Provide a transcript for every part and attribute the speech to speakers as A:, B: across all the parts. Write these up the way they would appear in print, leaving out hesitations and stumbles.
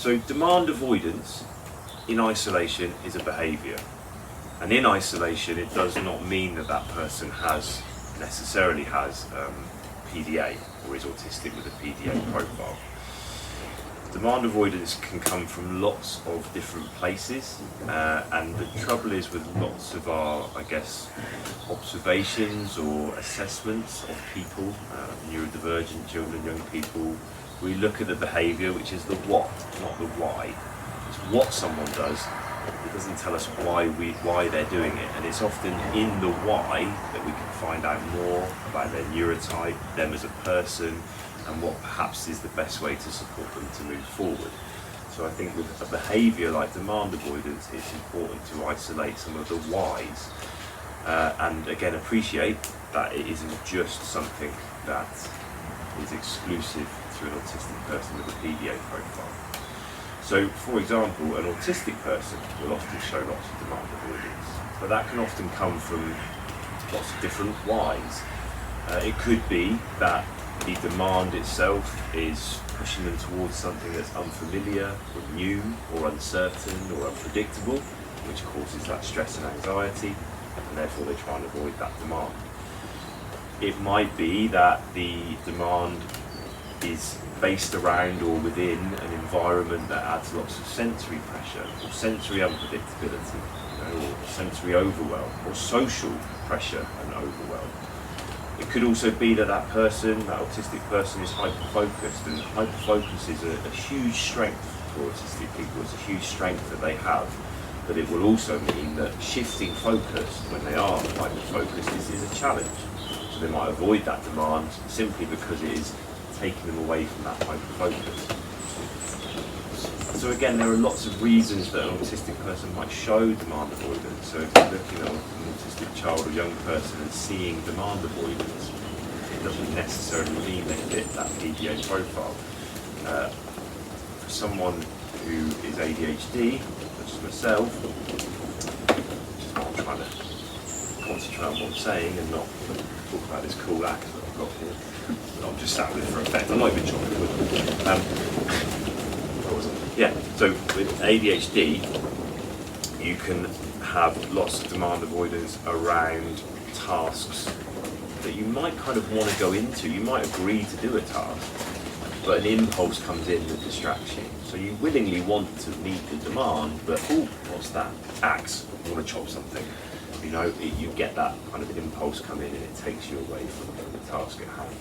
A: So demand avoidance in isolation is a behaviour, and in isolation it does not mean that that person necessarily has PDA or is autistic with a PDA profile. Demand avoidance can come from lots of different places, and the trouble is with lots of our, I guess, observations or assessments of people, neurodivergent children, young people, we look at the behaviour, which is the what, not the why. It's what someone does. It doesn't tell us why they're doing it, and it's often in the why that we can find out more about their neurotype, them as a person, and what perhaps is the best way to support them to move forward. So I think with a behaviour like demand avoidance, it's important to isolate some of the whys, and again appreciate that it isn't just something that is exclusive to an autistic person with a PDA profile. So, for example, an autistic person will often show lots of demand avoidance, but that can often come from lots of different whys. It could be that the demand itself is pushing them towards something that's unfamiliar or new or uncertain or unpredictable, which causes that stress and anxiety, and therefore they try and avoid that demand. It might be that the demand is based around or within an environment that adds lots of sensory pressure or sensory unpredictability, or sensory overwhelm or social pressure and overwhelm. It could also be that that autistic person is hyper-focused, and hyper-focus is a huge strength for autistic people. It's a huge strength that they have, but it will also mean that shifting focus when they are hyper-focused is a challenge. So they might avoid that demand simply because it is taking them away from that hyper-focus. So again, there are lots of reasons that an autistic person might show demand avoidance. So if you're looking at an autistic child or young person and seeing demand avoidance, it doesn't necessarily mean they fit that PDA profile. For someone who is ADHD, such as myself, I'm trying to concentrate on what I'm saying and not talk about this cool act that I've got here. I'm just sat with it for effect. I'm not even trying to yeah, so with ADHD, you can have lots of demand avoidance around tasks that you might kind of want to go into. You might agree to do a task, but an impulse comes in that distracts you. So you willingly want to meet the demand, but oh, what's that? Axe, I want to chop something. You know, you get that kind of impulse come in and it takes you away from the task at hand.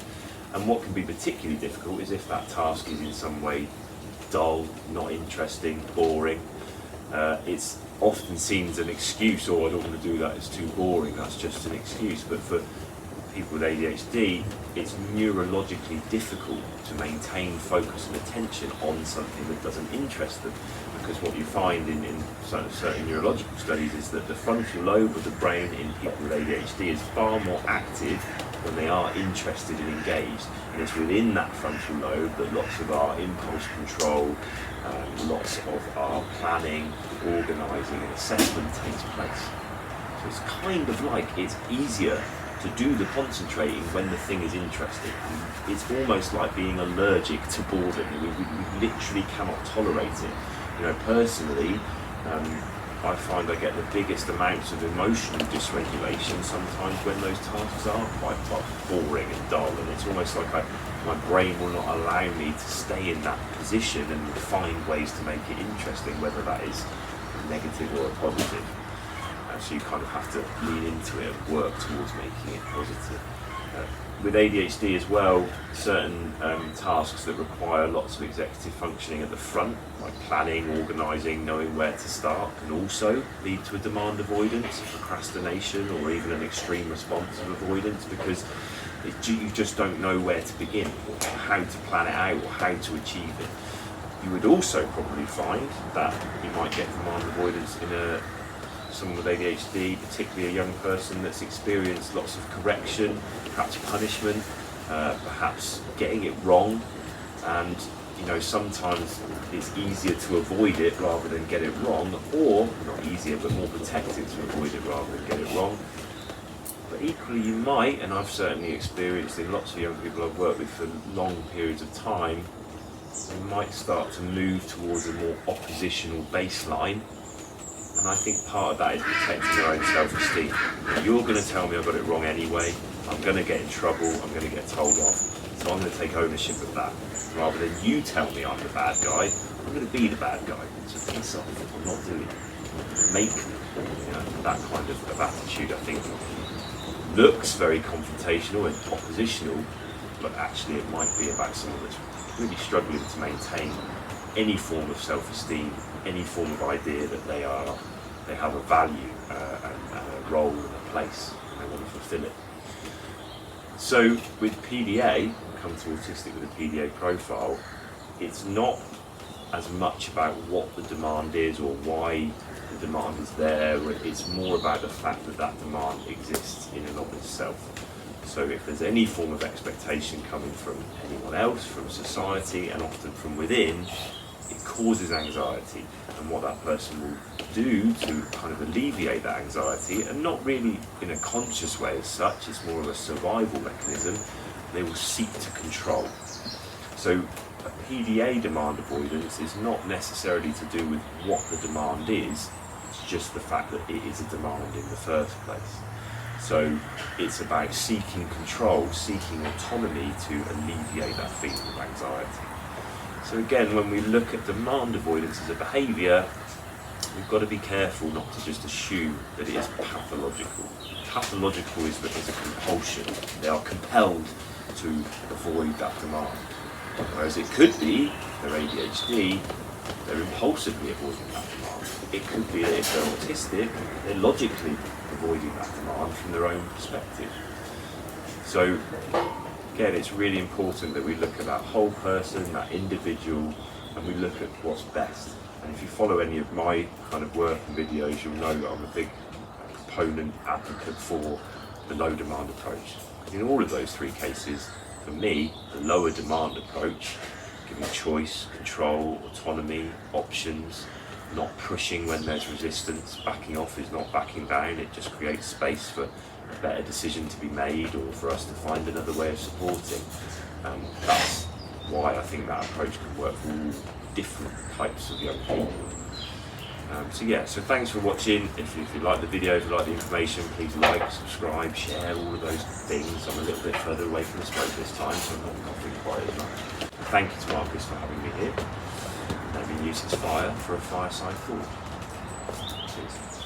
A: And what can be particularly difficult is if that task is in some way dull, not interesting, boring. It's often seen as an excuse, or I don't want to do that, it's too boring, that's just an excuse. But for people with ADHD, it's neurologically difficult to maintain focus and attention on something that doesn't interest them. Because what you find in certain neurological studies is that the frontal lobe of the brain in people with ADHD is far more active when they are interested and engaged. And it's within that frontal lobe that lots of our impulse control, lots of our planning, organising and assessment takes place. So it's kind of like it's easier to do the concentrating when the thing is interesting. And it's almost like being allergic to boredom. We literally cannot tolerate it. You know, personally, I find I get the biggest amounts of emotional dysregulation sometimes when those tasks are quite boring and dull, and it's almost like my brain will not allow me to stay in that position and find ways to make it interesting, whether that is a negative or a positive. So you kind of have to lean into it and work towards making it positive. With ADHD as well, certain tasks that require lots of executive functioning at the front, like planning, organising, knowing where to start, can also lead to a demand avoidance, procrastination, or even an extreme response of avoidance, because you just don't know where to begin, or how to plan it out, or how to achieve it. You would also probably find that you might get demand avoidance in someone with ADHD, particularly a young person that's experienced lots of correction, perhaps punishment, perhaps getting it wrong, and sometimes it's easier to avoid it rather than get it wrong, or not easier but more protective to avoid it rather than get it wrong. But equally you might, and I've certainly experienced in lots of young people I've worked with for long periods of time, they might start to move towards a more oppositional baseline. And I think part of that is protecting their own self-esteem. You're going to tell me I got it wrong anyway, I'm going to get in trouble, I'm going to get told off, so I'm going to take ownership of that. Rather than you tell me I'm the bad guy, I'm going to be the bad guy. So piss off, I'm not doing it. Make that kind of attitude, I think, looks very confrontational and oppositional, but actually it might be about someone that's really struggling to maintain any form of self-esteem, any form of idea that they have a value and a role and a place, and they want to fulfill it. So with PDA, come to Autistic with a PDA profile, it's not as much about what the demand is or why the demand is there. It's more about the fact that that demand exists in and of itself. So if there's any form of expectation coming from anyone else, from society, and often from within, it causes anxiety. And what that person will do to kind of alleviate that anxiety, and not really in a conscious way as such, it's more of a survival mechanism, they will seek to control. So a PDA demand avoidance is not necessarily to do with what the demand is, it's just the fact that it is a demand in the first place. So it's about seeking control, seeking autonomy to alleviate that feeling of anxiety. So again, when we look at demand avoidance as a behaviour, we've got to be careful not to just assume that it is pathological. Pathological is a compulsion. They are compelled to avoid that demand. Whereas it could be, they're ADHD, they're impulsively avoiding that demand. It could be that if they're autistic, they're logically avoiding that demand from their own perspective. So again, it's really important that we look at that whole person, that individual, and we look at what's best. And if you follow any of my kind of work and videos, you'll know that I'm a big proponent, advocate for the low demand approach. In all of those three cases, for me, the lower demand approach, giving choice, control, autonomy, options, not pushing when there's resistance, backing off is not backing down, it just creates space for a better decision to be made or for us to find another way of supporting. That's why I think that approach can work for all different types of young people. So thanks for watching. If you like the video, if you like the information, please like, subscribe, share, all of those things. I'm a little bit further away from the smoke this time, so I'm not coughing quite as much. Thank you to Marcus for having me here. Maybe use his fire for a fireside thought. Cheers.